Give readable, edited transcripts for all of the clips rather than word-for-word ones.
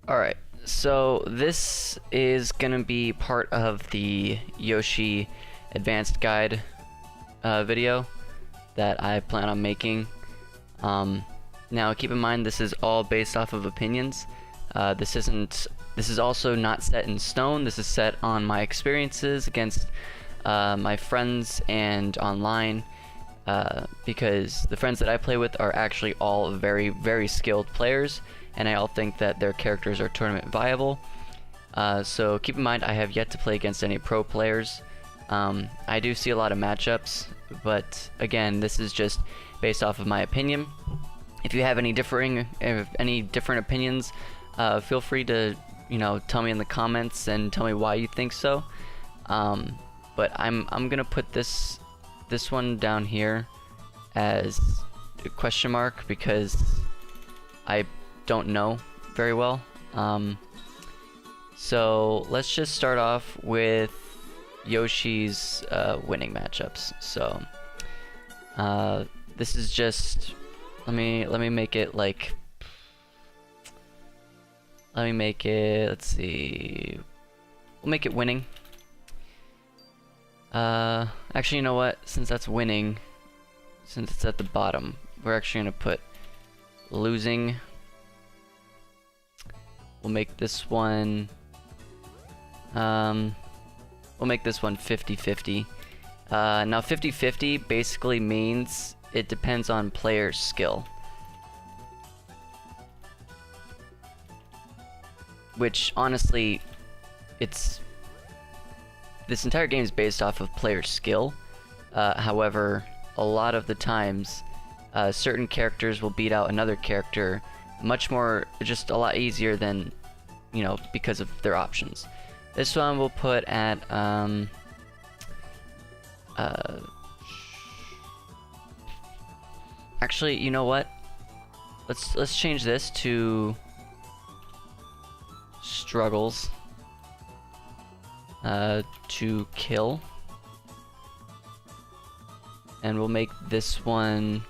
Alright, so this is gonna be part of the Yoshi Advanced Guide video that I plan on making. Now keep in mind this is all based off of opinions. This is also not set in stone. This is set on my experiences against my friends and online, because the friends that I play with are actually all very, very skilled players, and I all think that their characters are tournament viable. So keep in mind I have yet to play against any pro players. I do see a lot of matchups, but again, this is just based off of my opinion. If you have any different opinions, feel free to, tell me in the comments and tell me why you think so. But I'm gonna put this one down here as a question mark because I don't know very well. So let's just start off with Yoshi's winning matchups. So this is just let me make it like, let's see, we'll make it winning. Actually, you know what, since that's winning, since it's at the bottom, we're actually gonna put losing. We'll make this one 50-50. Now 50-50 basically means it depends on player skill, which honestly, this entire game is based off of player skill. However, a lot of the times certain characters will beat out another character much more, just a lot easier than, because of their options. This one we'll put at actually, you know what? Let's change this to struggles to kill, and we'll make this one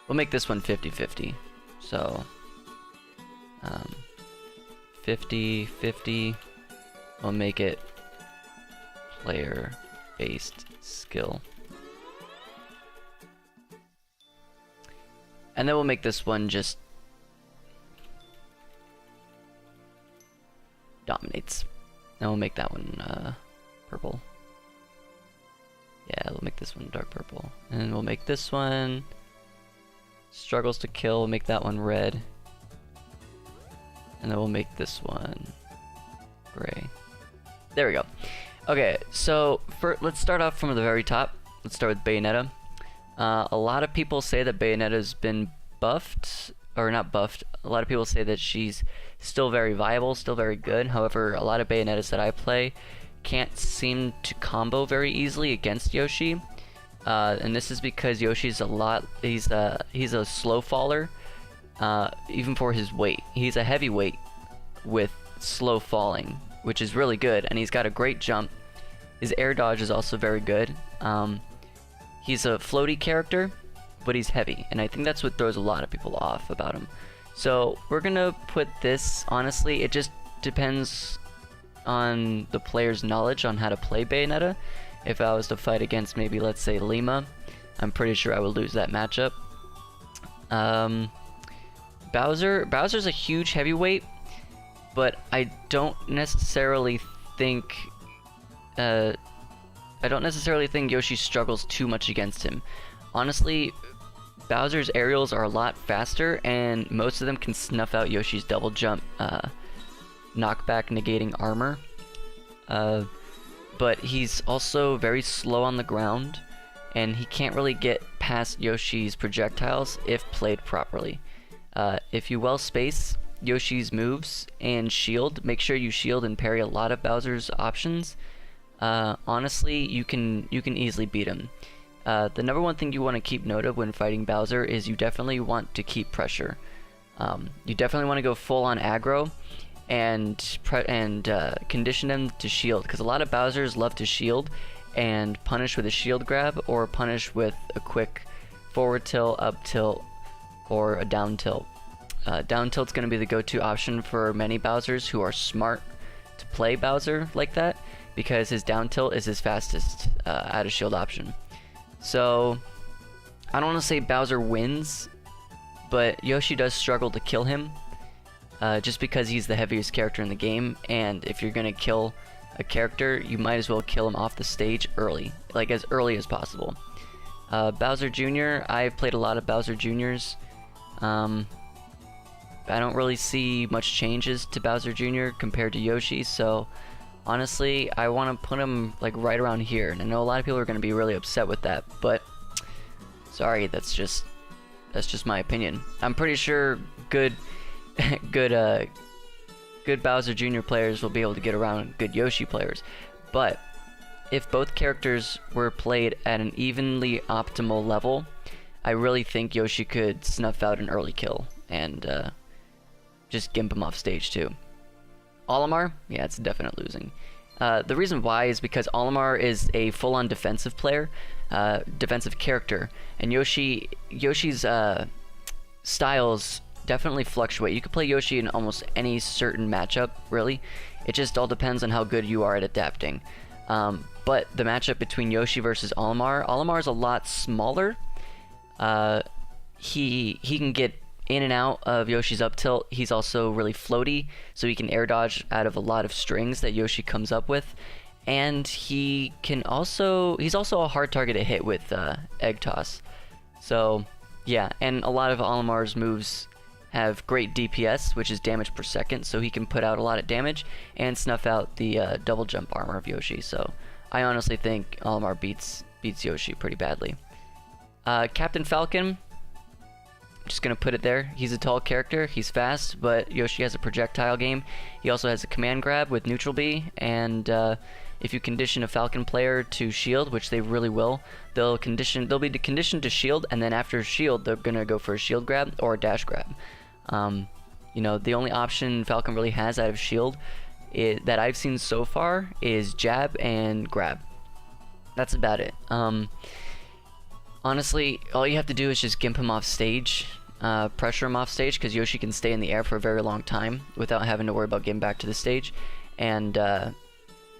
50-50. So 50-50. We'll make it player based skill. And then we'll make this one just dominates. And we'll make that one purple. Yeah, we'll make this one dark purple. And we'll make this one struggles to kill. We'll make that one red. And then we'll make this one gray. There we go. Okay, so let's start off from the very top. Let's start with Bayonetta. A lot of people say that Bayonetta's been buffed, or not buffed. A lot of people say that she's still very viable, still very good. However, a lot of Bayonettas that I play can't seem to combo very easily against Yoshi. And this is because Yoshi's he's a slow faller, even for his weight. He's a heavyweight with slow falling, which is really good, and he's got a great jump. His air dodge is also very good. He's a floaty character, but he's heavy, and I think that's what throws a lot of people off about him. So we're gonna put this, honestly, it just depends on the player's knowledge on how to play Bayonetta. If I was to fight against maybe, let's say, Lima, I'm pretty sure I would lose that matchup. Bowser's a huge heavyweight, but I don't necessarily think Yoshi struggles too much against him. Honestly, Bowser's aerials are a lot faster, and most of them can snuff out Yoshi's double jump knockback negating armor. But he's also very slow on the ground, and he can't really get past Yoshi's projectiles if played properly. If you well space Yoshi's moves and shield, make sure you shield and parry a lot of Bowser's options. Honestly, you can easily beat him. The number one thing you want to keep note of when fighting Bowser is you definitely want to keep pressure. You definitely want to go full on aggro and condition them to shield, because a lot of Bowsers love to shield and punish with a shield grab or punish with a quick forward tilt, up tilt, or a down tilt. Down tilt's going to be the go-to option for many Bowsers who are smart to play Bowser like that, because his down tilt is his fastest out of shield option. So I don't want to say Bowser wins, but Yoshi does struggle to kill him, just because he's the heaviest character in the game, and if you're going to kill a character, you might as well kill him off the stage early, like as early as possible. Bowser Jr., I've played a lot of Bowser Jr.'s. I don't really see much changes to Bowser Jr. compared to Yoshi, so honestly, I want to put him like right around here. And I know a lot of people are going to be really upset with that, but sorry, that's just my opinion. I'm pretty sure good Bowser Jr. players will be able to get around good Yoshi players, but if both characters were played at an evenly optimal level, I really think Yoshi could snuff out an early kill and just gimp him off stage too. Olimar, yeah, it's a definite losing. The reason why is because Olimar is a full-on defensive player, defensive character, and Yoshi's styles definitely fluctuate. You could play Yoshi in almost any certain matchup, really. It just all depends on how good you are at adapting. But the matchup between Yoshi versus Olimar is a lot smaller. He can get in and out of Yoshi's up tilt. He's also really floaty, so he can air dodge out of a lot of strings that Yoshi comes up with. And he's also a hard target to hit with Egg Toss. So yeah, and a lot of Olimar's moves have great DPS, which is damage per second, so he can put out a lot of damage and snuff out the double jump armor of Yoshi. So I honestly think Olimar beats Yoshi pretty badly. Captain Falcon, I'm just gonna put it there. He's a tall character, he's fast, but Yoshi has a projectile game. He also has a command grab with neutral B, and if you condition a Falcon player to shield, which they really will, they'll be conditioned to shield, and then after shield, they're gonna go for a shield grab or a dash grab. You know, the only option Falcon really has out of shield that I've seen so far is jab and grab. That's about it. Honestly, all you have to do is just gimp him off stage, pressure him off stage, because Yoshi can stay in the air for a very long time without having to worry about getting back to the stage, and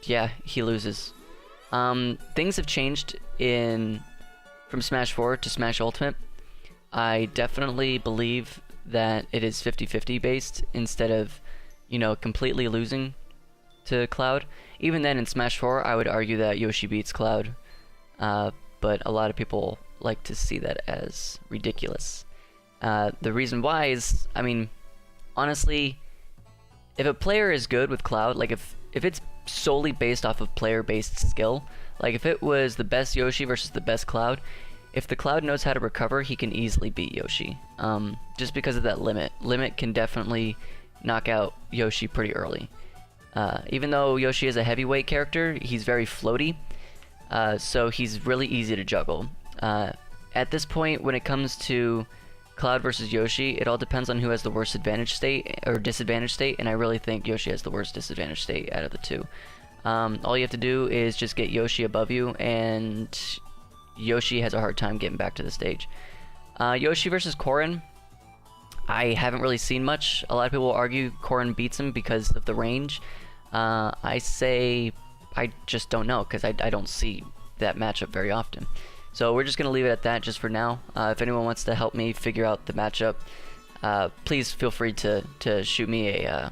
yeah, he loses. Things have changed from Smash 4 to Smash Ultimate. I definitely believe that it is 50-50 based instead of, you know, completely losing to Cloud. Even then, in Smash 4, I would argue that Yoshi beats Cloud, but a lot of people like to see that as ridiculous. The reason why is, I mean, honestly, if a player is good with Cloud, like if it's solely based off of player-based skill, like if it was the best Yoshi versus the best Cloud, if the Cloud knows how to recover, he can easily beat Yoshi. Just because of that limit. Limit can definitely knock out Yoshi pretty early. Even though Yoshi is a heavyweight character, he's very floaty, so he's really easy to juggle. At this point, when it comes to Cloud versus Yoshi, it all depends on who has the worst advantage state or disadvantage state, and I really think Yoshi has the worst disadvantage state out of the two. All you have to do is just get Yoshi above you, and Yoshi has a hard time getting back to the stage. Yoshi versus Koren, I haven't really seen much. A lot of people argue Koren beats him because of the range. I say I just don't know, because I don't see that matchup very often. So we're just going to leave it at that just for now. If anyone wants to help me figure out the matchup, please feel free to shoot me a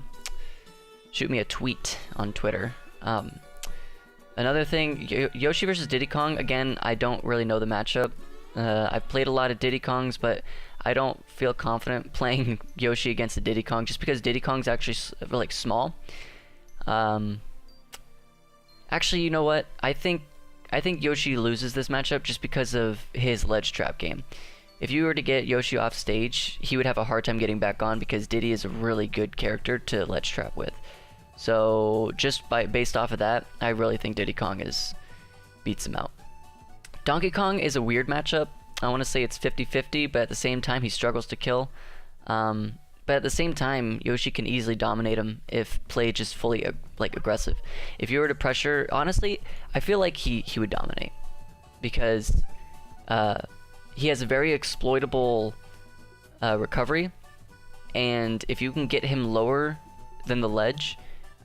tweet on Twitter. Another thing, Yoshi versus Diddy Kong, again, I don't really know the matchup. I've played a lot of Diddy Kongs, but I don't feel confident playing Yoshi against a Diddy Kong, just because Diddy Kong's actually like small. Actually, you know what? I think Yoshi loses this matchup just because of his ledge trap game. If you were to get Yoshi off stage, he would have a hard time getting back on, because Diddy is a really good character to ledge trap with. So just based off of that, I really think Diddy Kong beats him out. Donkey Kong is a weird matchup. I want to say it's 50-50, but at the same time he struggles to kill. But at the same time, Yoshi can easily dominate him if played just fully aggressive. If you were to pressure, honestly, I feel like he would dominate, because he has a very exploitable recovery. and if you can get him lower than the ledge,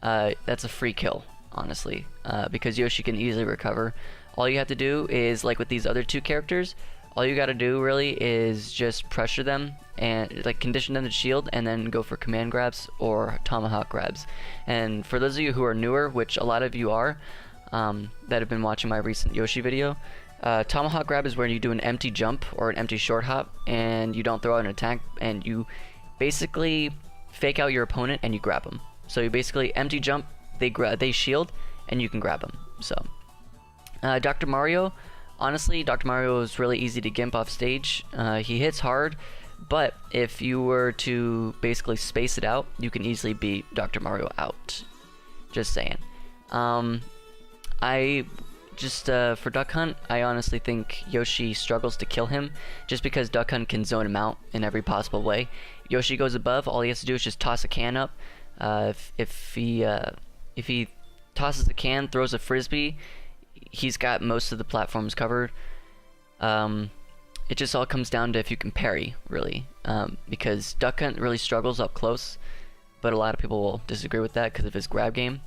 that's a free kill, honestly, because Yoshi can easily recover. All you have to do is, like with these other two characters, all you gotta do really is just pressure them and like condition them to shield, and then go for command grabs or tomahawk grabs. And for those of you who are newer, which a lot of you are, that have been watching my recent Yoshi video, tomahawk grab is where you do an empty jump or an empty short hop, and you don't throw out an attack, and you basically fake out your opponent and you grab them. So you basically empty jump, they shield, and you can grab them. So Dr. Mario, honestly, Dr. Mario is really easy to gimp off stage. He hits hard, but if you were to basically space it out, you can easily beat Dr. Mario out. Just saying. I just, for Duck Hunt, I honestly think Yoshi struggles to kill him, just because Duck Hunt can zone him out in every possible way. Yoshi goes above, all he has to do is just toss a can up. If he tosses the can, throws a frisbee, he's got most of the platforms covered. It just all comes down to if you can parry, really, because Duck Hunt really struggles up close, but a lot of people will disagree with that because of his grab game.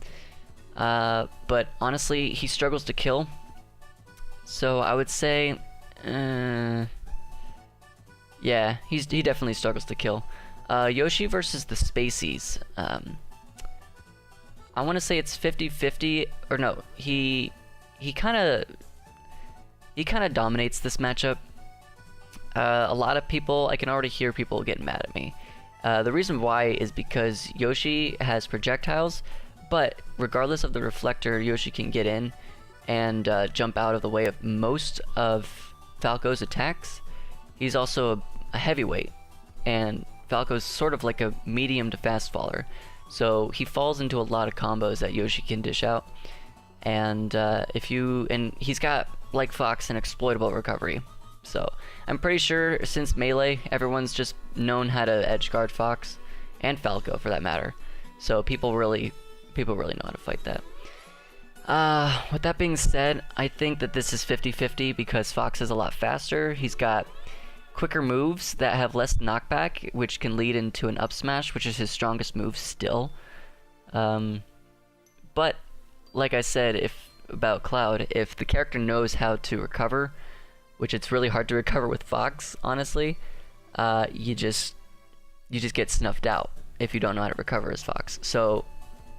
But honestly, he struggles to kill, so I would say, yeah, he definitely struggles to kill. Yoshi versus the Spaceys. I want to say it's 50-50, or no, he kind of dominates this matchup. A lot of people, I can already hear people getting mad at me. The reason why is because Yoshi has projectiles, but regardless of the reflector, Yoshi can get in and jump out of the way of most of Falco's attacks. He's also a heavyweight, and Falco's sort of like a medium to fast faller, so he falls into a lot of combos that Yoshi can dish out. And he's got, like Fox, an exploitable recovery. So I'm pretty sure since Melee, everyone's just known how to edge guard Fox, and Falco for that matter. So people really know how to fight that. With that being said, I think that this is 50-50 because Fox is a lot faster. He's got quicker moves that have less knockback, which can lead into an up smash, which is his strongest move still. But like I said, about Cloud, if the character knows how to recover, which it's really hard to recover with Fox, honestly, you just get snuffed out if you don't know how to recover as Fox. So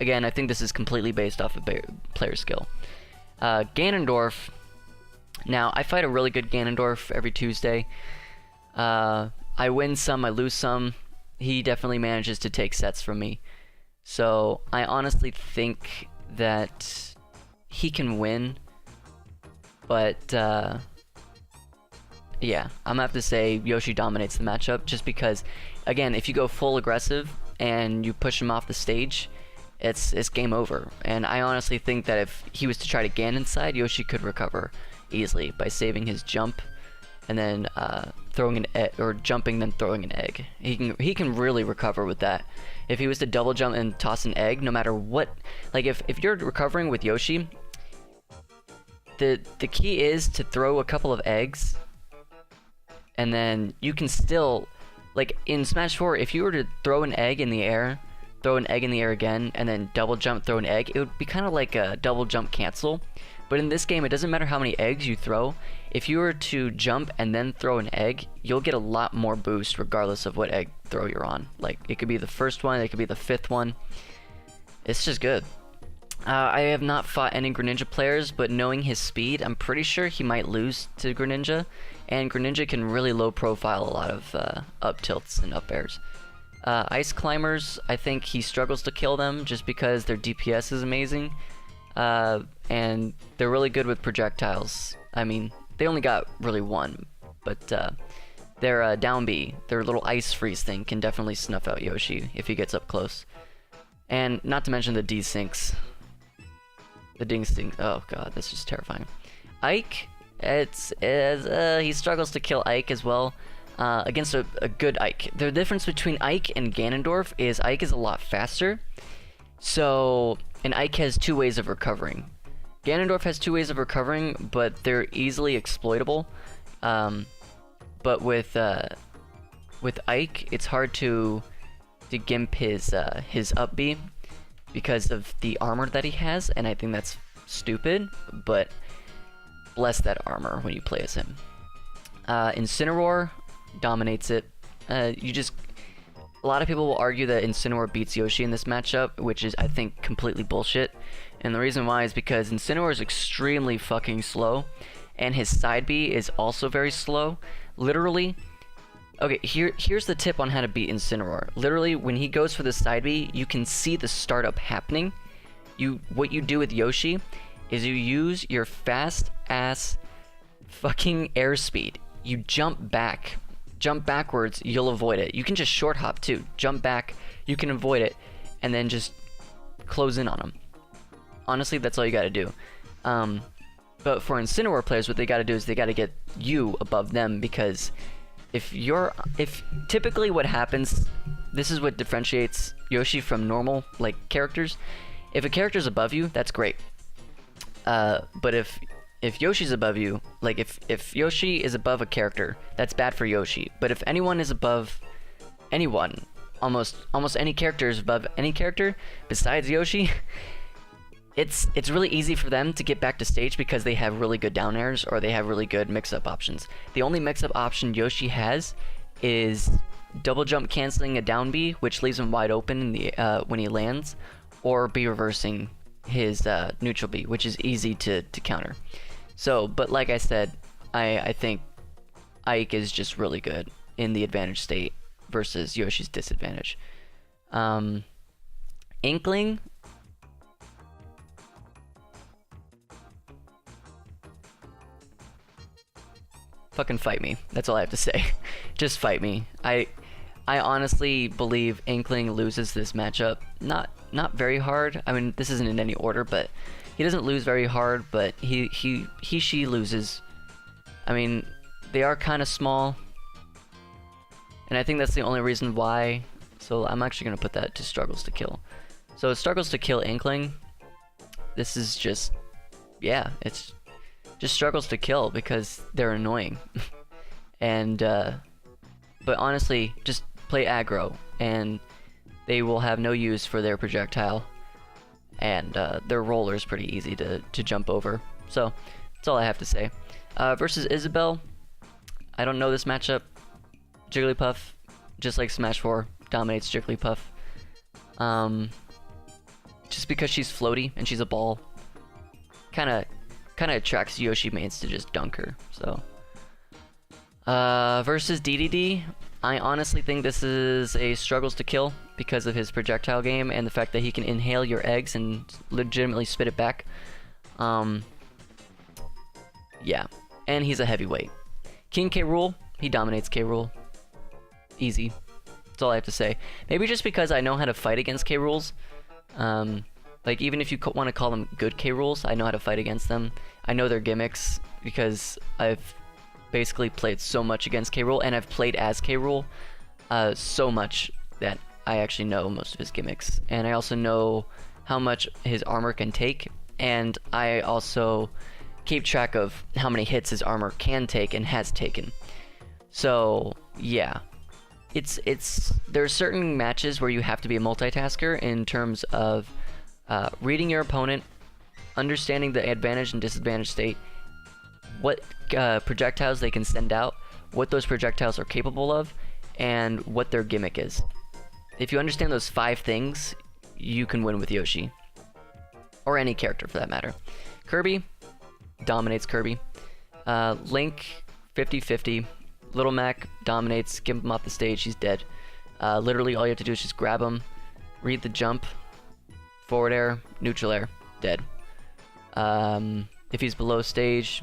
again, I think this is completely based off of player skill. Ganondorf. Now, I fight a really good Ganondorf every Tuesday. I win some, I lose some. He definitely manages to take sets from me. So I honestly think that he can win. But yeah, I'm gonna have to say Yoshi dominates the matchup, just because, again, if you go full aggressive and you push him off the stage, it's game over. And I honestly think that if he was to try to Gan inside, Yoshi could recover easily by saving his jump and then throwing an egg, or jumping then throwing an egg. He can really recover with that. If he was to double jump and toss an egg, no matter what, like if you're recovering with Yoshi, the key is to throw a couple of eggs, and then you can still, like in Smash 4, if you were to throw an egg in the air, throw an egg in the air again, and then double jump, throw an egg, it would be kind of like a double jump cancel. But in this game, it doesn't matter how many eggs you throw. If you were to jump and then throw an egg, you'll get a lot more boost regardless of what egg throw you're on. Like, it could be the first one, it could be the fifth one. It's just good. I have not fought any Greninja players, but knowing his speed, I'm pretty sure he might lose to Greninja. And Greninja can really low profile a lot of up tilts and up airs. Ice Climbers, I think he struggles to kill them just because their DPS is amazing. And they're really good with projectiles. I mean, they only got really one, but their down B, their little ice freeze thing, can definitely snuff out Yoshi if he gets up close. And not to mention the D-Sinks. The Ding-Sinks, oh god, that's just terrifying. Ike, he struggles to kill Ike as well. Against a good Ike. The difference between Ike and Ganondorf is Ike is a lot faster. So, and Ike has two ways of recovering. Ganondorf has two ways of recovering, but they're easily exploitable. But with Ike, it's hard to to gimp his up B because of the armor that he has, and I think that's stupid, but bless that armor when you play as him. Incineroar dominates it. A lot of people will argue that Incineroar beats Yoshi in this matchup, which is, I think, completely bullshit. And the reason why is because Incineroar is extremely fucking slow, and his side B is also very slow. Literally, okay, here's the tip on how to beat Incineroar. Literally, when he goes for the side B, you can see the startup happening. What you do with Yoshi is you use your fast ass fucking airspeed. You jump backwards, you'll avoid it. You can just short hop too. Jump back, you can avoid it, and then just close in on him. Honestly, that's all you gotta do. But for Incineroar players, what they gotta do is they gotta get you above them, because if typically what happens, this is what differentiates Yoshi from normal like characters. If a character's above you, that's great. But if Yoshi's above you, like if Yoshi is above a character, that's bad for Yoshi. But if anyone is above anyone, almost any character is above any character besides Yoshi, it's really easy for them to get back to stage because they have really good down airs or they have really good mix-up options. The only mix-up option Yoshi has is double jump canceling a down B, which leaves him wide open in the when he lands, or B reversing his neutral B, which is easy to counter. So, but like I said, I think Ike is just really good in the advantage state versus Yoshi's disadvantage. Inkling, fucking fight me. That's all I have to say. Just fight me. I honestly believe Inkling loses this matchup. Not very hard. I mean, this isn't in any order, but he doesn't lose very hard, but she loses. I mean, they are kind of small, and I think that's the only reason why. So I'm actually gonna put that to struggles to kill. So struggles to kill Inkling. This is just, yeah, it's just struggles to kill because they're annoying. And but honestly, just play aggro, and they will have no use for their projectile, and their roller is pretty easy to jump over. So that's all I have to say. Versus Isabelle, I don't know this matchup. Jigglypuff, just like Smash 4, dominates Jigglypuff. Just because she's floaty and she's a ball, kind of attracts Yoshi mains to just dunk her. So versus DDD, I honestly think this is a struggles to kill because of his projectile game and the fact that he can inhale your eggs and legitimately spit it back. Yeah, and he's a heavyweight. King K. Rool, he dominates K. Rool. Easy. That's all I have to say. Maybe just because I know how to fight against K. Rools. Like, even if you want to call them good K. Rools, I know how to fight against them. I know their gimmicks because I've basically played so much against K. Rool, and I've played as K. Rool so much that I actually know most of his gimmicks. And I also know how much his armor can take, and I also keep track of how many hits his armor can take and has taken. So, yeah. There are certain matches where you have to be a multitasker in terms of reading your opponent, understanding the advantage and disadvantage state, what projectiles they can send out, what those projectiles are capable of, and what their gimmick is. If you understand those 5 things, you can win with Yoshi. Or any character for that matter. Kirby dominates Kirby. Link, 50-50. Little Mac dominates, give him off the stage, he's dead. Literally all you have to do is just grab him, read the jump, forward air, neutral air, dead. If he's below stage,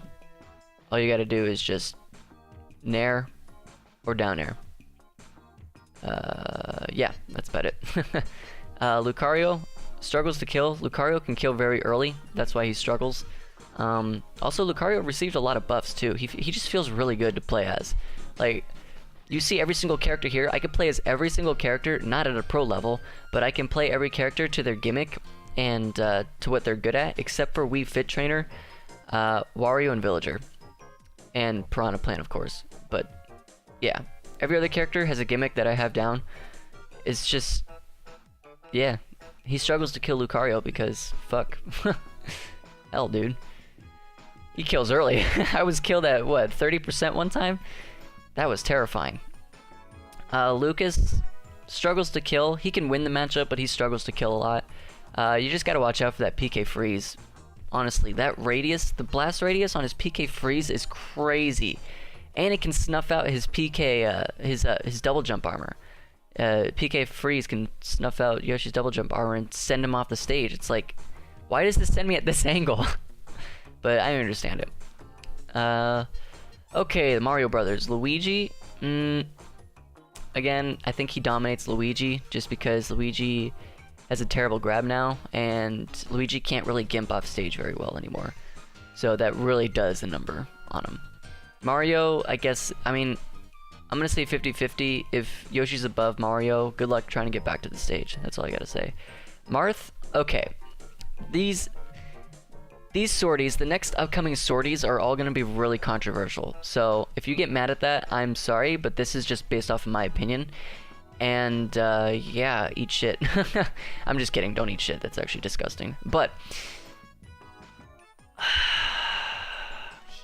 all you gotta do is just nair or down air. Yeah, that's about it. Lucario struggles to kill. Lucario can kill very early, that's why he struggles. Also, Lucario received a lot of buffs too. He just feels really good to play as. Like, you see every single character here. I can play as every single character, not at a pro level, but I can play every character to their gimmick and to what they're good at, except for Wii Fit Trainer, Wario, and Villager. And Piranha Plant, of course. But, yeah. Every other character has a gimmick that I have down, it's just, yeah, he struggles to kill Lucario because, fuck. Hell, dude. He kills early. I was killed at, what, 30% one time? That was terrifying. Lucas struggles to kill. He can win the matchup, but he struggles to kill a lot. You just gotta watch out for that PK freeze. Honestly, that radius, the blast radius on his PK freeze is crazy. And it can snuff out his PK, his double jump armor. PK freeze can snuff out Yoshi's double jump armor and send him off the stage. It's like, why does this send me at this angle? But I understand it. Okay, the Mario Brothers. Luigi, again, I think he dominates Luigi just because Luigi has a terrible grab now, and Luigi can't really gimp off stage very well anymore. So that really does a number on him. Mario, I guess, I mean, I'm going to say 50-50. If Yoshi's above Mario, good luck trying to get back to the stage. That's all I got to say. Marth, okay. These sorties, the next upcoming sorties are all going to be really controversial. So if you get mad at that, I'm sorry, but this is just based off of my opinion. And yeah, eat shit. I'm just kidding, don't eat shit, that's actually disgusting. But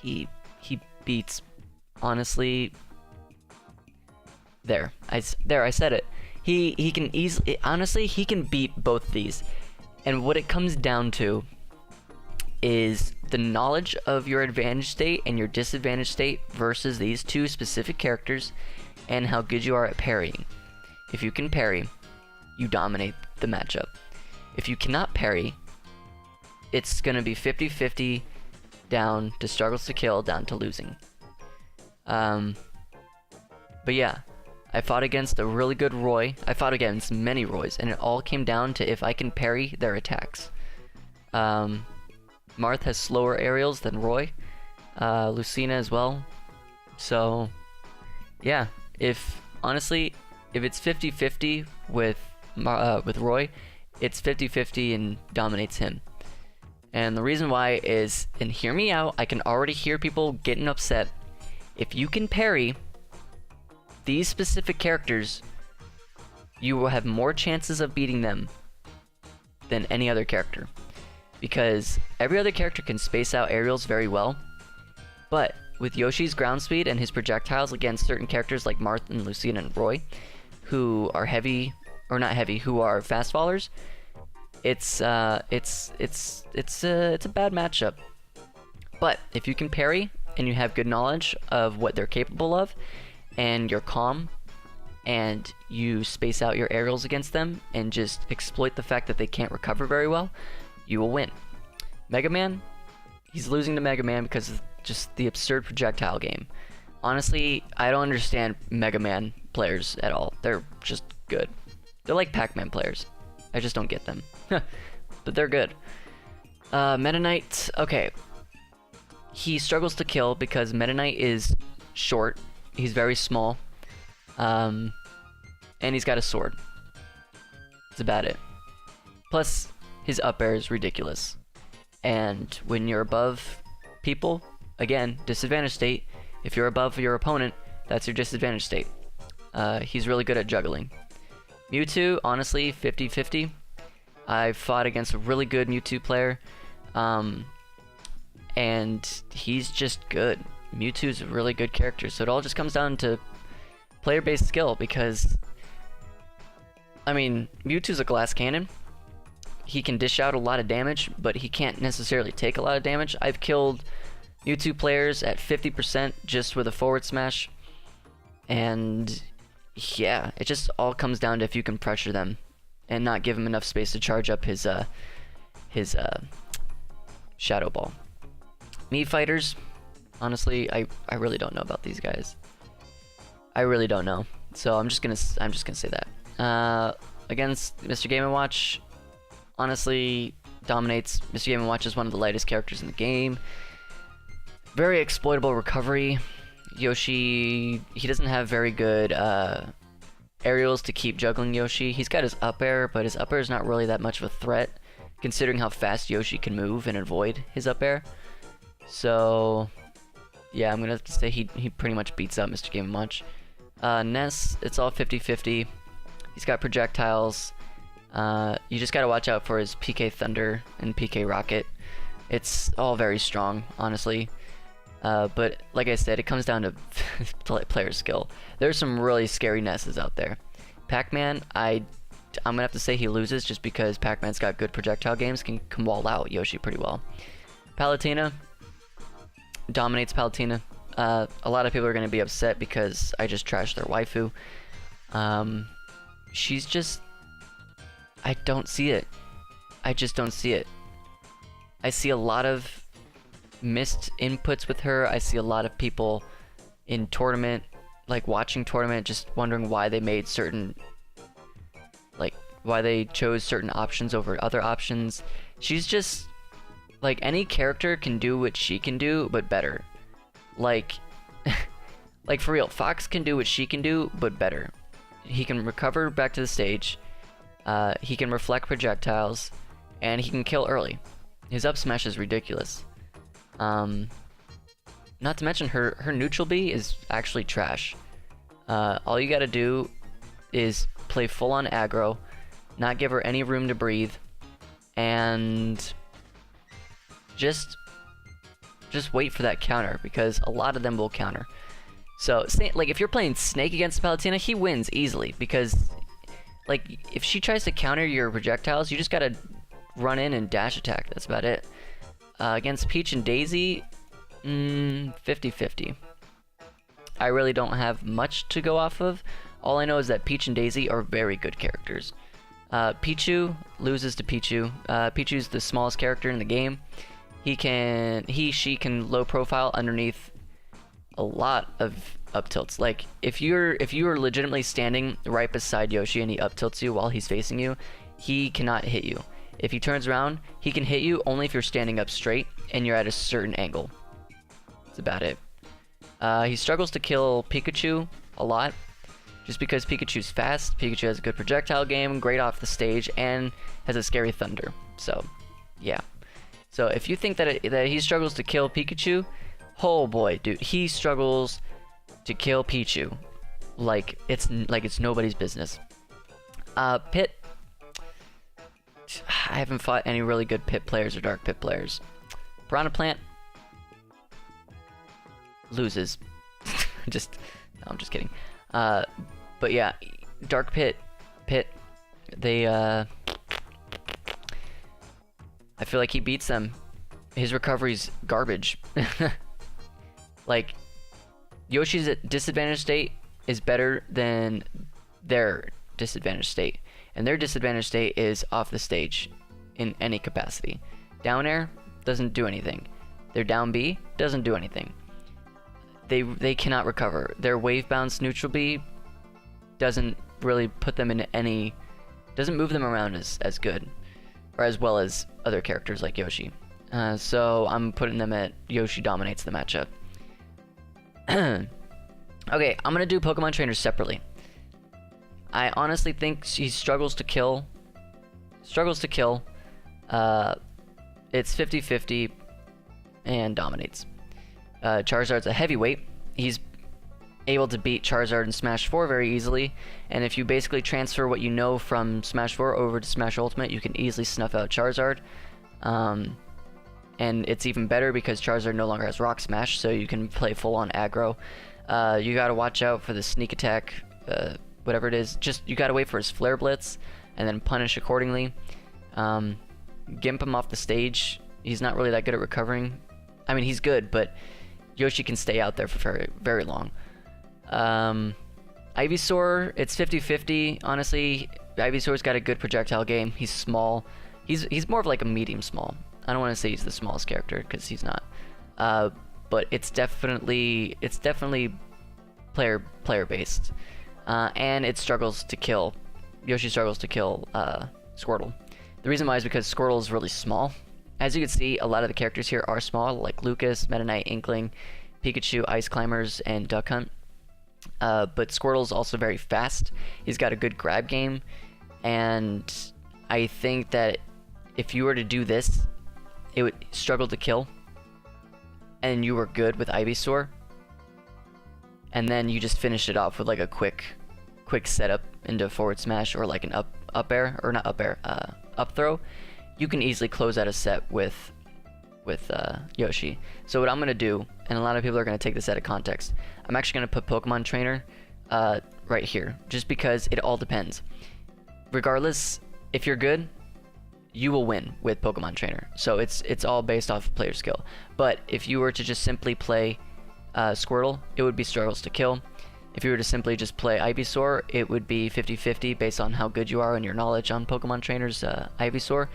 he beats, honestly, I said it. He can easily, honestly, he can beat both these. And what it comes down to is the knowledge of your advantage state and your disadvantage state versus these two specific characters, and how good you are at parrying. If you can parry, you dominate the matchup. If you cannot parry, it's going to be 50-50 down to struggles to kill, down to losing. But yeah, I fought against a really good Roy. I fought against many Roys, and it all came down to if I can parry their attacks. Marth has slower aerials than Roy. Lucina as well. So, yeah, honestly, if it's 50-50 with Roy, it's 50-50 and dominates him. And the reason why is, and hear me out, I can already hear people getting upset. If you can parry these specific characters, you will have more chances of beating them than any other character. Because every other character can space out aerials very well, but with Yoshi's ground speed and his projectiles against certain characters like Marth and Lucina and Roy, who are heavy, or not heavy, who are fast fallers, it's a bad matchup. But if you can parry and you have good knowledge of what they're capable of, and you're calm, and you space out your aerials against them and just exploit the fact that they can't recover very well, you will win. Mega Man, he's losing to Mega Man because of just the absurd projectile game. Honestly, I don't understand Mega Man players at all. They're just good. They're like Pac-Man players. I just don't get them. But they're good. Mennonite, okay. He struggles to kill because Mennonite is short. He's very small. And he's got a sword. That's about it. Plus, his up air is ridiculous. And when you're above people, again, disadvantage state. If you're above your opponent, that's your disadvantage state. He's really good at juggling. Mewtwo, honestly, 50-50. I fought against a really good Mewtwo player. And he's just good. Mewtwo's a really good character. So it all just comes down to player-based skill because, I mean, Mewtwo's a glass cannon. He can dish out a lot of damage, but he can't necessarily take a lot of damage. I've killed Mewtwo players at 50% just with a forward smash. And yeah, it just all comes down to if you can pressure them and not give him enough space to charge up his Shadow Ball. Mii fighters, honestly, I really don't know about these guys. I really don't know. So I'm just gonna say that. Against Mr. Game & Watch, honestly, dominates. Mr. Game & Watch is one of the lightest characters in the game. Very exploitable recovery. Yoshi, he doesn't have very good aerials to keep juggling Yoshi. He's got his up air, but his up air is not really that much of a threat, considering how fast Yoshi can move and avoid his up air. So, yeah, I'm gonna have to say he pretty much beats out Mr. Game & Watch. Ness, it's all 50-50. He's got projectiles. You just gotta watch out for his PK Thunder and PK Rocket. It's all very strong, honestly. But like I said, it comes down to player skill. There's some really scary Nesses out there. Pac-Man, I'm gonna have to say he loses just because Pac-Man's got good projectile games, can wall out Yoshi pretty well. Palutena dominates Palutena. A lot of people are gonna be upset because I just trashed their waifu. She's just... I don't see it. I just don't see it. I see a lot of missed inputs with her. I see a lot of people in tournament, like watching tournament, just wondering why they made certain, like, why they chose certain options over other options. She's just, like, any character can do what she can do, but better. Like, like for real, Fox can do what she can do, but better. He can recover back to the stage, he can reflect projectiles, and he can kill early. His up smash is ridiculous. Not to mention her neutral B is actually trash. All you gotta do is play full on aggro, not give her any room to breathe, and just wait for that counter, because a lot of them will counter. So, like, if you're playing Snake against Palutena, he wins easily, because, like, if she tries to counter your projectiles, you just gotta run in and dash attack. That's about it. Against Peach and Daisy, 50-50. I really don't have much to go off of. All I know is that Peach and Daisy are very good characters. Pichu loses to Pichu. Pichu's the smallest character in the game. She can low profile underneath a lot of up tilts. Like, if you are legitimately standing right beside Yoshi and he up tilts you while he's facing you, he cannot hit you. If he turns around, he can hit you only if you're standing up straight and you're at a certain angle. That's about it. He struggles to kill Pikachu a lot, just because Pikachu's fast. Pikachu has a good projectile game, great off the stage, and has a scary thunder. So, yeah. So if you think that he struggles to kill Pikachu, oh boy, dude, he struggles to kill Pichu like it's nobody's business. Pit, I haven't fought any really good Pit players or Dark Pit players. Piranha Plant loses. No, I'm just kidding. But yeah, Dark Pit, they I feel like he beats them. His recovery's garbage. Like, Yoshi's disadvantage state is better than their disadvantage state. And their disadvantage state is off the stage in any capacity. Down air doesn't do anything. Their down B doesn't do anything. They cannot recover. Their wave bounce neutral B doesn't really put them in any... doesn't move them around as good. Or as well as other characters like Yoshi. So I'm putting them at Yoshi dominates the matchup. Okay, I'm gonna do Pokemon trainers separately. I honestly think he struggles to kill. It's 50-50 and dominates. Charizard's a heavyweight. He's able to beat Charizard in Smash 4 very easily, and if you basically transfer what you know from Smash 4 over to Smash Ultimate, you can easily snuff out Charizard. And it's even better because Charizard no longer has Rock Smash, so you can play full-on aggro. You gotta watch out for the sneak attack, whatever it is. Just, you gotta wait for his Flare Blitz, and then punish accordingly. Gimp him off the stage. He's not really that good at recovering. I mean, he's good, but Yoshi can stay out there for very, very long. Ivysaur, it's 50-50. Honestly, Ivysaur's got a good projectile game. He's small. He's more of like a medium small. I don't want to say he's the smallest character because he's not. But it's definitely player based, and it struggles to kill. Yoshi struggles to kill Squirtle. The reason why is because Squirtle is really small. As you can see, a lot of the characters here are small, like Lucas, Mennonite, Inkling, Pikachu, Ice Climbers, and Duck Hunt. But Squirtle's also very fast. He's got a good grab game, and I think that if you were to do this, it would struggle to kill, and you were good with Ivysaur, and then you just finish it off with like a quick quick setup into forward smash or like an up air, or not up air, up throw, you can easily close out a set with Yoshi. So what I'm gonna do, and a lot of people are gonna take this out of context, I'm actually gonna put Pokemon Trainer right here, just because it all depends. Regardless, if you're good, you will win with Pokemon Trainer. So it's all based off of player skill. But if you were to just simply play Squirtle, it would be struggles to kill. If you were to simply just play Ivysaur, it would be 50-50 based on how good you are and your knowledge on Pokemon Trainer's Ivysaur.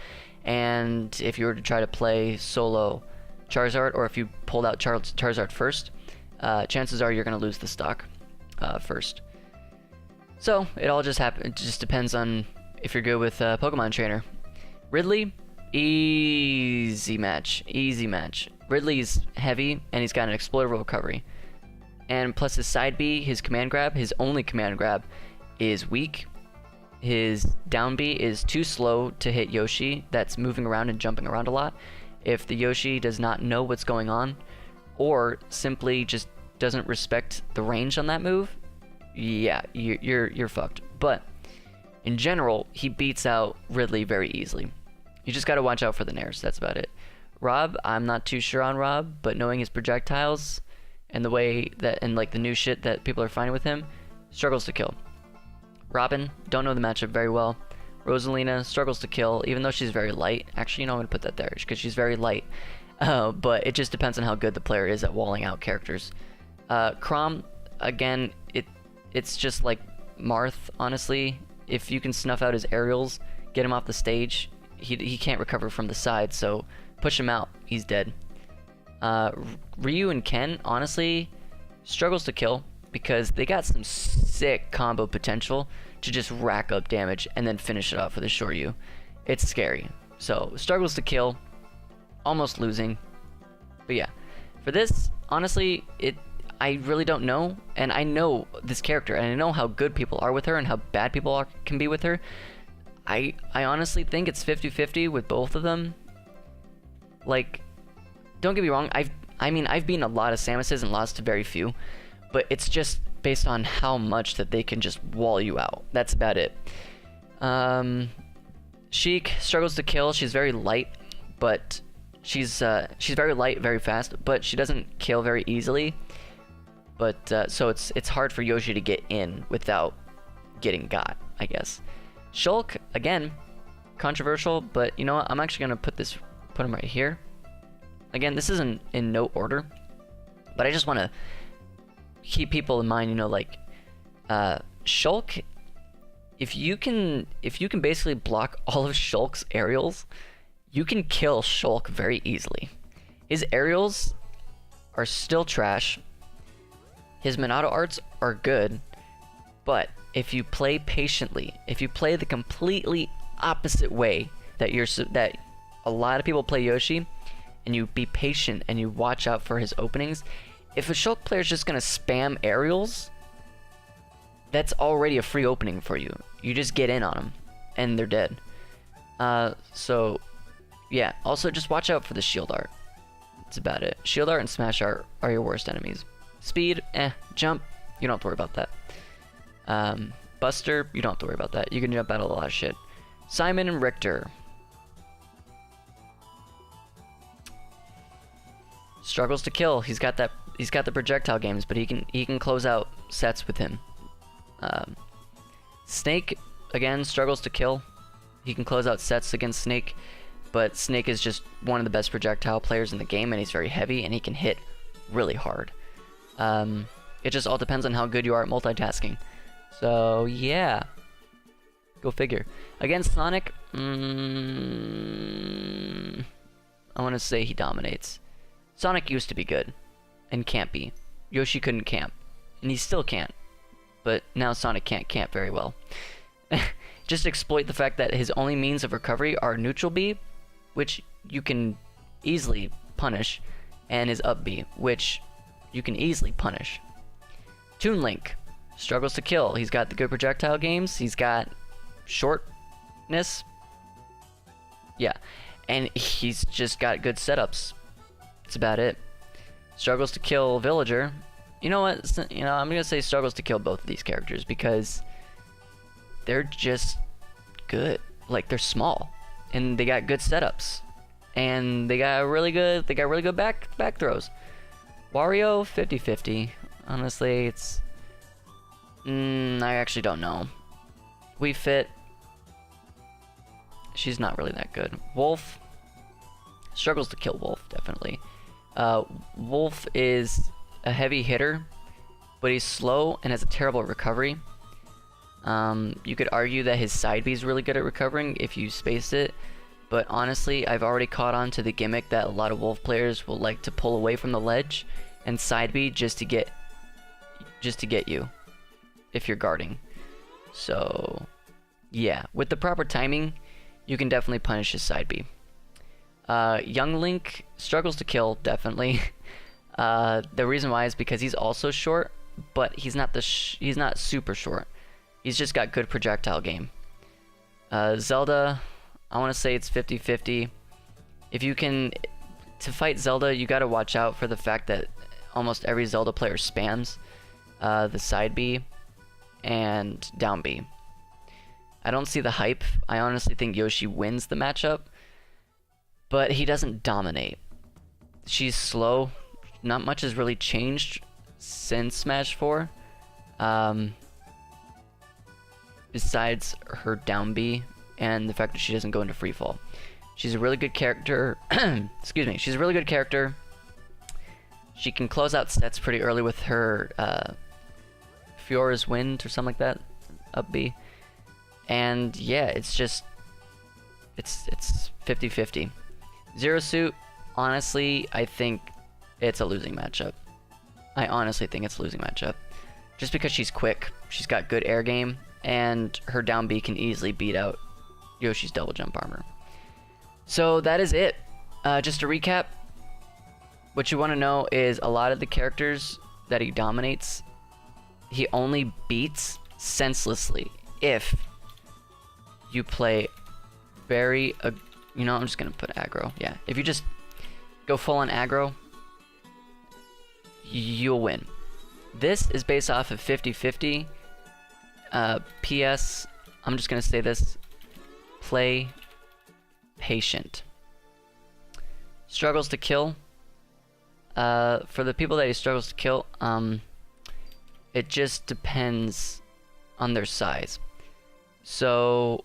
And if you were to try to play solo Charizard, or if you pulled out Charizard first, chances are you're going to lose the stock first. So it all just happens. It just depends on if you're good with Pokemon Trainer. Ridley, easy match. Ridley's heavy, and he's got an explodable recovery. And plus his side B, his command grab, his only command grab, is weak. His down B is too slow to hit Yoshi that's moving around and jumping around a lot. If the Yoshi does not know what's going on, or simply just doesn't respect the range on that move, yeah, you're fucked. But in general, he beats out Ridley very easily. You just gotta watch out for the nairs, that's about it. Rob, I'm not too sure on Rob, but knowing his projectiles and the way that, and like the new shit that people are finding with him, struggles to kill. Robin, don't know the matchup very well. Rosalina struggles to kill, even though she's very light. Actually, you know, I'm gonna put that there because she's very light. But it just depends on how good the player is at walling out characters. Chrom, again, it's just like Marth, honestly. If you can snuff out his aerials, get him off the stage, he can't recover from the side, so push him out, he's dead. Ryu and Ken, honestly, struggles to kill because they got some sick combo potential to just rack up damage and then finish it off with a Shoryu. It's scary. So, struggles to kill, almost losing. But yeah, for this, honestly, I really don't know, and I know this character, and I know how good people are with her and how bad people can be with her. I honestly think it's 50-50 with both of them. Like, don't get me wrong, I've beaten a lot of Samuses and lost to very few, but it's just based on how much that they can just wall you out. That's about it. Sheik struggles to kill. She's very light, but she's very light, very fast, but she doesn't kill very easily. But so it's hard for Yoshi to get in without getting got, I guess. Shulk, again, controversial, but you know what? I'm actually gonna put him right here. Again, this isn't in no order, but I just want to keep people in mind, you know, like Shulk. If you can basically block all of Shulk's aerials, you can kill Shulk very easily. His aerials are still trash. His Monado arts are good, but if you play patiently, if you play the completely opposite way that a lot of people play Yoshi, and you be patient and you watch out for his openings, if a Shulk player is just gonna spam aerials, that's already a free opening for you. You just get in on them, and they're dead. So, yeah. Also, just watch out for the shield art. That's about it. Shield art and smash art are your worst enemies. Speed, jump, you don't have to worry about that. Buster, you don't have to worry about that. You can jump out of a lot of shit. Simon and Richter. Struggles to kill. He's got the projectile games, but he can close out sets with him. Snake, again, struggles to kill. He can close out sets against Snake, but Snake is just one of the best projectile players in the game, and he's very heavy, and he can hit really hard. It just all depends on how good you are at multitasking. So, yeah. Go figure. Against Sonic, I want to say he dominates. Sonic used to be good, and can't be. Yoshi couldn't camp, and he still can't. But now Sonic can't camp very well. Just exploit the fact that his only means of recovery are neutral B, which you can easily punish, and his up B, which you can easily punish. Toon Link struggles to kill. He's got the good projectile games. He's got shortness. Yeah, and he's just got good setups. That's about it. Struggles to kill Villager. You know what? You know, I'm gonna say struggles to kill both of these characters because they're just good. Like, they're small, and they got good setups, and they got really good back throws. Wario, 50-50. Honestly, it's I actually don't know. Wii Fit, she's not really that good. Wolf struggles to kill Wolf, definitely. Wolf is a heavy hitter, but he's slow and has a terrible recovery. You could argue that his side B is really good at recovering if you space it, but honestly, I've already caught on to the gimmick that a lot of Wolf players will like to pull away from the ledge and side B just to get you if you're guarding. So yeah, with the proper timing, you can definitely punish his side B. Young Link struggles to kill, definitely. The reason why is because he's also short, but he's not super short. He's just got good projectile game. Zelda, I want to say it's 50-50. If you can, to fight Zelda, you got to watch out for the fact that almost every Zelda player spams the side B and down B. I don't see the hype. I honestly think Yoshi wins the matchup, but he doesn't dominate. She's slow. Not much has really changed since Smash 4. Besides her down B and the fact that she doesn't go into free fall. She's a really good character. Excuse me. She's a really good character. She can close out sets pretty early with her Fiora's Wind or something like that, up B. And yeah, it's just it's 50-50. Zero Suit, honestly, I think it's a losing matchup. I honestly think it's a losing matchup. Just because she's quick, she's got good air game, and her down B can easily beat out Yoshi's double jump armor. So that is it. Just to recap, what you want to know is a lot of the characters that he dominates, he only beats senselessly if you play very, you know, I'm just going to put aggro. Yeah, if you just go full on aggro, you'll win. This is based off of 50-50. PS, I'm just going to say this. Play patient. Struggles to kill. For the people that he struggles to kill, it just depends on their size. So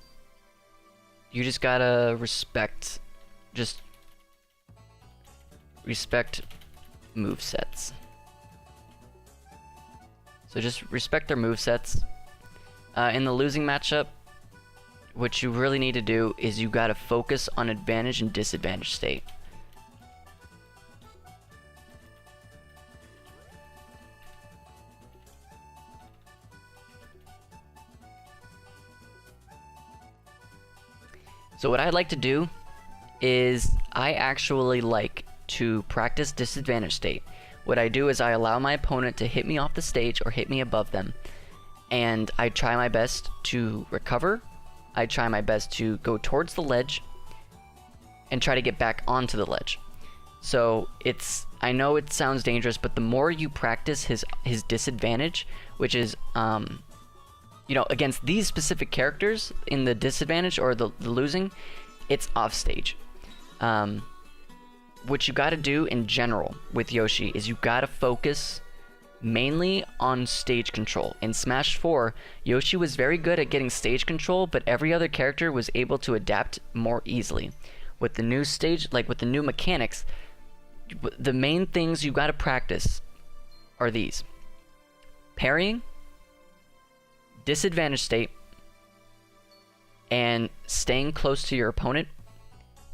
you just gotta respect movesets. So just respect their movesets. In the losing matchup, what you really need to do is you gotta focus on advantage and disadvantage state. So what I'd like to do is I actually like to practice disadvantage state. What I do is I allow my opponent to hit me off the stage or hit me above them, and I try my best to recover. I try my best to go towards the ledge and try to get back onto the ledge. So I know it sounds dangerous, but the more you practice his disadvantage, which is you know, against these specific characters in the disadvantage or the losing, it's off stage. What you gotta do in general with Yoshi is you gotta focus mainly on stage control. In Smash 4, Yoshi was very good at getting stage control, but every other character was able to adapt more easily. With the new stage, like with the new mechanics, the main things you gotta practice are these: parrying, disadvantage state, and staying close to your opponent,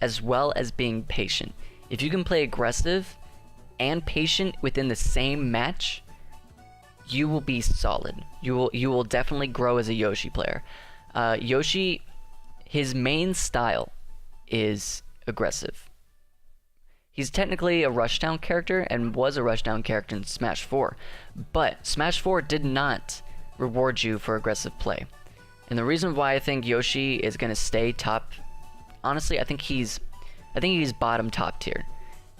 as well as being patient. If you can play aggressive and patient within the same match, you will be solid. You will definitely grow as a Yoshi player. Yoshi, his main style is aggressive. He's technically a rushdown character and was a rushdown character in Smash 4, but Smash 4 did not reward you for aggressive play. And the reason why I think Yoshi is going to stay top, honestly, I think he's bottom top tier.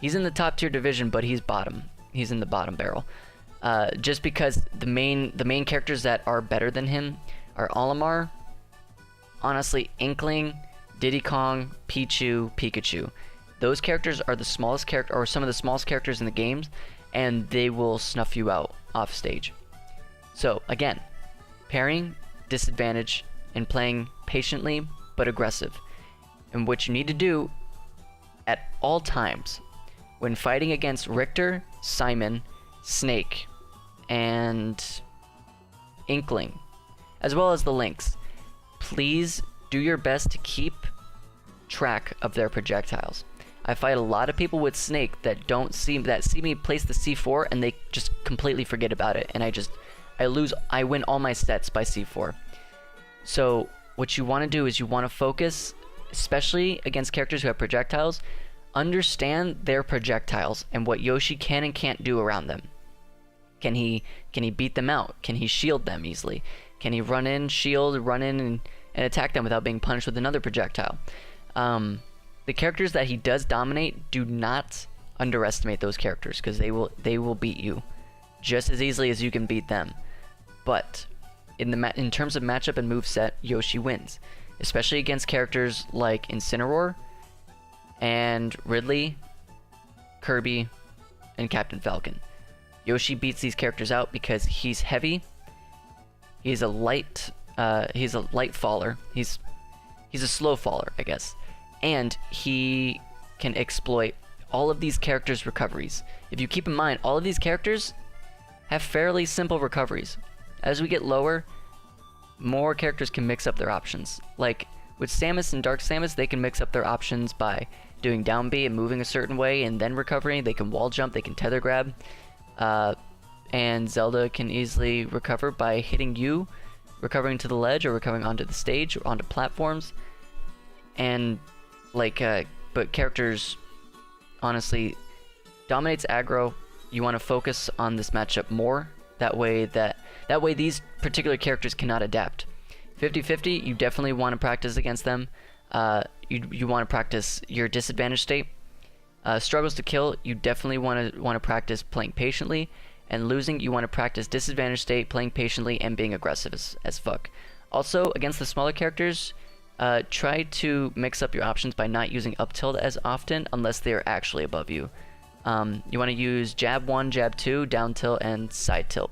He's in the top tier division, but he's bottom. He's in the bottom barrel. Just because the main characters that are better than him are Olimar, honestly, Inkling, Diddy Kong, Pichu, Pikachu. Those characters are the smallest character, or some of the smallest characters in the games, and they will snuff you out off stage. So again, parrying, disadvantage, and playing patiently but aggressive. And what you need to do at all times when fighting against Richter, Simon, Snake, and Inkling, as well as the Lynx, please do your best to keep track of their projectiles. I fight a lot of people with Snake that see me place the C4 and they just completely forget about it, and I win all my sets by C4. So what you want to do is you want to focus, especially against characters who have projectiles, understand their projectiles and what Yoshi can and can't do around them. Can he beat them out? Can he shield them easily? Can he run in, shield, run in, and attack them without being punished with another projectile? The characters that he does dominate, do not underestimate those characters, because they will beat you just as easily as you can beat them. But in terms of matchup and moveset, Yoshi wins, especially against characters like Incineroar and Ridley, Kirby, and Captain Falcon. Yoshi beats these characters out because he's heavy. He's a light faller. He's a slow faller, I guess. And he can exploit all of these characters' recoveries. If you keep in mind, all of these characters have fairly simple recoveries. As we get lower, more characters can mix up their options. Like with Samus and Dark Samus, they can mix up their options by doing down B and moving a certain way and then recovering. They can wall jump, they can tether grab. And Zelda can easily recover by hitting you, recovering to the ledge, or recovering onto the stage or onto platforms. And but characters, honestly, dominates aggro. You want to focus on this matchup more. That way these particular characters cannot adapt. 50-50, you definitely want to practice against them. You want to practice your disadvantage state. Struggles to kill, you definitely want to practice playing patiently. And losing, you want to practice disadvantage state, playing patiently, and being aggressive as fuck. Also, against the smaller characters, try to mix up your options by not using up tilt as often unless they are actually above you. You want to use jab 1, jab 2, down tilt, and side tilt.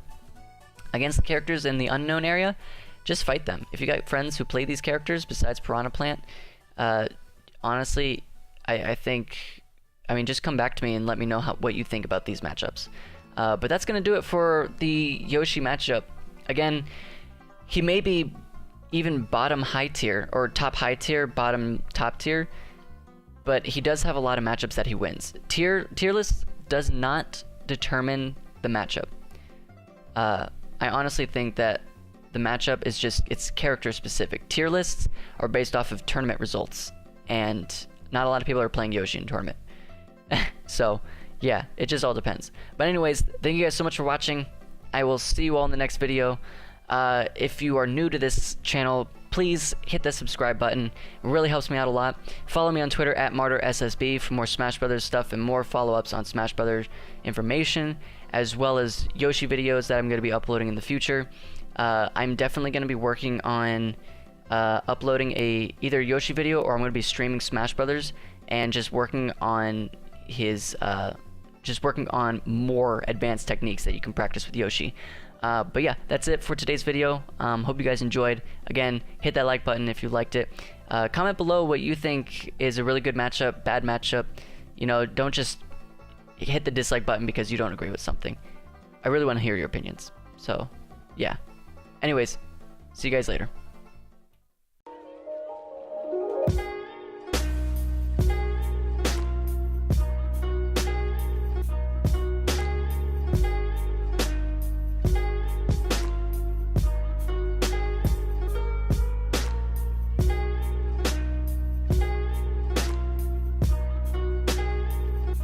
Against the characters in the unknown area, just fight them. If you got friends who play these characters besides Piranha Plant, honestly, I think, just come back to me and let me know what you think about these matchups. But that's going to do it for the Yoshi matchup. Again, he may be even bottom high tier, or top high tier, bottom top tier, but he does have a lot of matchups that he wins. Tier list does not determine the matchup. I honestly think that the matchup is it's character specific. Tier lists are based off of tournament results, and not a lot of people are playing Yoshi in tournament. So yeah, it just all depends. But anyways, thank you guys so much for watching. I will see you all in the next video. If you are new to this channel, please hit that subscribe button. It really helps me out a lot. Follow me on Twitter at MartyrSSB for more Smash Brothers stuff and more follow-ups on Smash Brothers information, as well as Yoshi videos that I'm going to be uploading in the future. I'm definitely going to be working on uploading either Yoshi video, or I'm going to be streaming Smash Brothers and just working on more advanced techniques that you can practice with Yoshi. But yeah, that's it for today's video. Hope you guys enjoyed. Again, hit that like button if you liked it. Comment below what you think is a really good matchup, bad matchup. Don't just hit the dislike button because you don't agree with something. I really want to hear your opinions. So yeah. Anyways, see you guys later.